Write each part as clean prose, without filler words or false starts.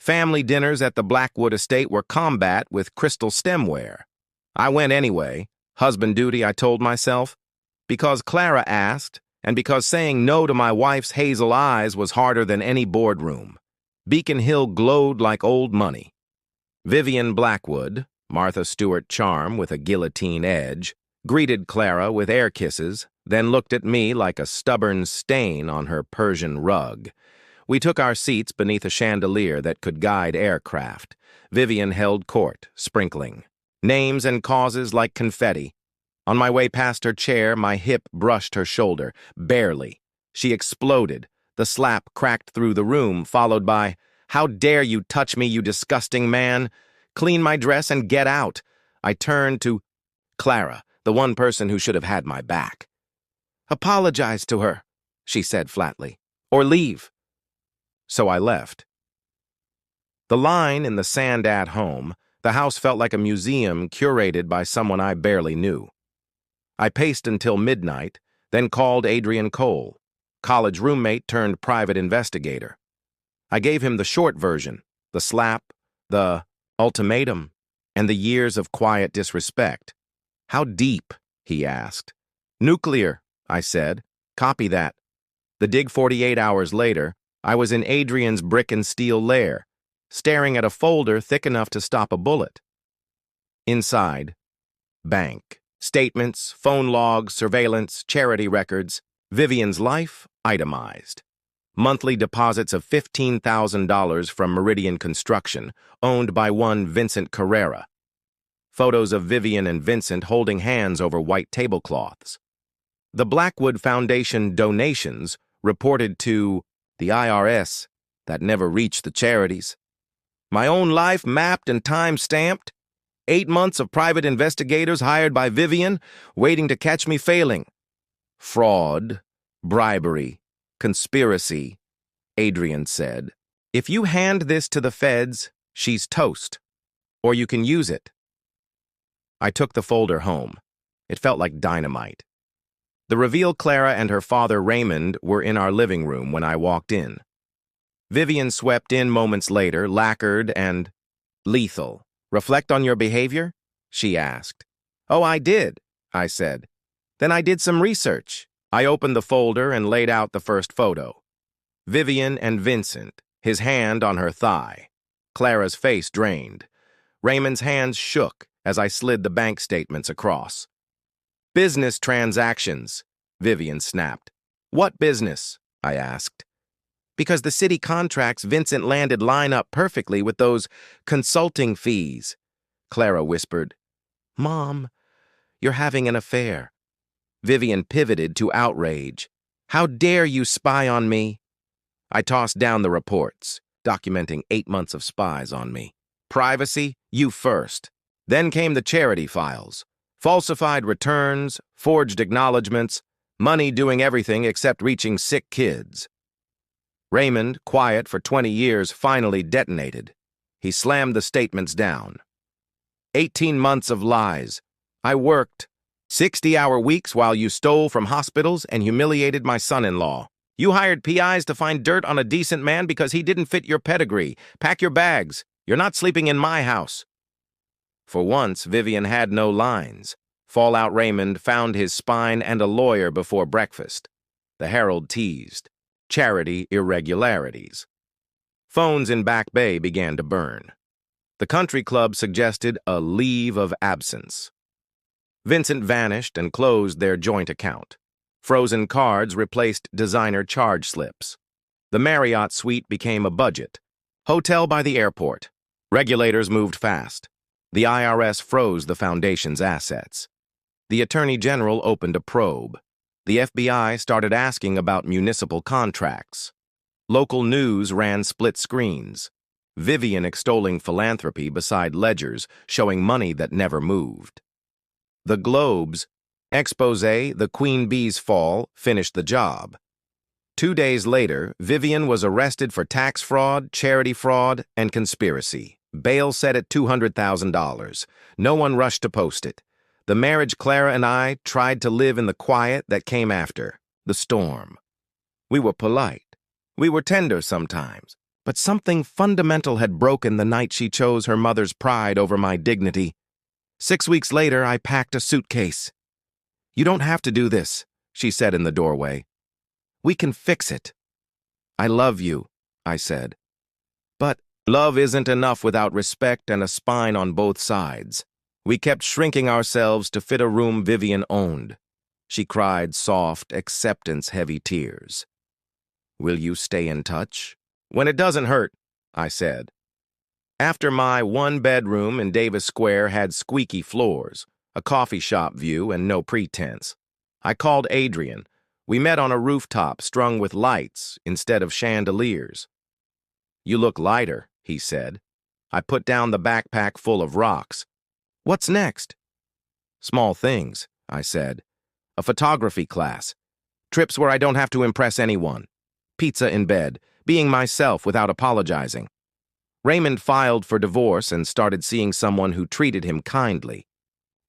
Family dinners at the Blackwood estate were combat with crystal stemware. I went anyway, husband duty, I told myself, because Clara asked, and because saying no to my wife's hazel eyes was harder than any boardroom. Beacon Hill glowed like old money. Vivian Blackwood, Martha Stewart charm with a guillotine edge, greeted Clara with air kisses, then looked at me like a stubborn stain on her Persian rug. We took our seats beneath a chandelier that could guide aircraft. Vivian held court, sprinkling names and causes like confetti. On my way past her chair, my hip brushed her shoulder, barely. She exploded. The slap cracked through the room, followed by, "How dare you touch me, you disgusting man? Clean my dress and get out." I turned to Clara, the one person who should have had my back. "Apologize to her," she said flatly, "or leave." So I left. The line in the Sand home, the house felt like a museum curated by someone I barely knew. I paced until midnight, then called Adrian Cole, college roommate turned private investigator. I gave him the short version, the slap, the ultimatum, and the years of quiet disrespect. "How deep?" he asked. "Nuclear," I said. "Copy that." The dig 48 hours later, I was in Adrian's brick and steel lair, staring at a folder thick enough to stop a bullet. Inside, bank. Statements, phone logs, surveillance, charity records. Vivian's life itemized. Monthly deposits of $15,000 from Meridian Construction, owned by one Vincent Carrera. Photos of Vivian and Vincent holding hands over white tablecloths. The Blackwood Foundation donations reported to the IRS that never reached the charities. My own life mapped and time-stamped. 8 months of private investigators hired by Vivian, waiting to catch me failing. Fraud, bribery, conspiracy, Adrian said. "If you hand this to the feds, she's toast. Or you can use it." I took the folder home. It felt like dynamite. The reveal Clara and her father Raymond were in our living room when I walked in. Vivian swept in moments later, lacquered and lethal. "Reflect on your behavior?" she asked. "Oh, I did," I said. "Then I did some research." I opened the folder and laid out the first photo. Vivian and Vincent, his hand on her thigh. Clara's face drained. Raymond's hands shook as I slid the bank statements across. "Business transactions," Vivian snapped. "What business?" I asked. "Because the city contracts Vincent landed line up perfectly with those consulting fees," Clara whispered. "Mom, you're having an affair." Vivian pivoted to outrage. "How dare you spy on me?" I tossed down the reports, documenting 8 months of spies on me. "Privacy, you first." Then came the charity files. Falsified returns, forged acknowledgments, money doing everything except reaching sick kids. Raymond, quiet for 20 years, finally detonated. He slammed the statements down. 18 months of lies. I worked 60-hour weeks while you stole from hospitals and humiliated my son-in-law. You hired PIs to find dirt on a decent man because he didn't fit your pedigree. Pack your bags. You're not sleeping in my house. For once, Vivian had no lines. Fallout Raymond found his spine and a lawyer before breakfast. The Herald teased. Charity irregularities. Phones in Back Bay began to burn. The country club suggested a leave of absence. Vincent vanished and closed their joint account. Frozen cards replaced designer charge slips. The Marriott suite became a budget. Hotel by the airport. Regulators moved fast. The IRS froze the foundation's assets. The Attorney General opened a probe. The FBI started asking about municipal contracts. Local news ran split screens. Vivian extolling philanthropy beside ledgers showing money that never moved. The Globe's expose, The Queen Bee's Fall, finished the job. 2 days later, Vivian was arrested for tax fraud, charity fraud, and conspiracy. Bail set at $200,000. No one rushed to post it. The marriage Clara and I tried to live in the quiet that came after, the storm. We were polite. We were tender sometimes. But something fundamental had broken the night she chose her mother's pride over my dignity. 6 weeks later, I packed a suitcase. "You don't have to do this," she said in the doorway. "We can fix it." "I love you," I said. But love isn't enough without respect and a spine on both sides. We kept shrinking ourselves to fit a room Vivian owned. She cried soft, acceptance-heavy tears. "Will you stay in touch?" "When it doesn't hurt," I said. After my one-bedroom in Davis Square had squeaky floors, a coffee shop view, and no pretense, I called Adrian. We met on a rooftop strung with lights instead of chandeliers. "You look lighter," he said. I put down the backpack full of rocks. "What's next?" "Small things," I said. "A photography class. Trips where I don't have to impress anyone. Pizza in bed, being myself without apologizing." Raymond filed for divorce and started seeing someone who treated him kindly.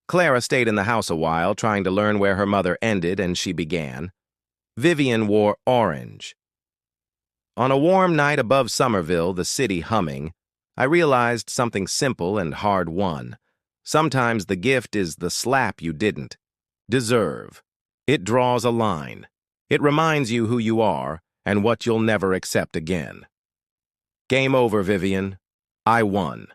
Clara stayed in the house a while, trying to learn where her mother ended and she began. Vivian wore orange. On a warm night above Somerville, the city humming, I realized something simple and hard-won. Sometimes the gift is the slap you didn't deserve. It draws a line. It reminds you who you are and what you'll never accept again. Game over, Vivian. I won.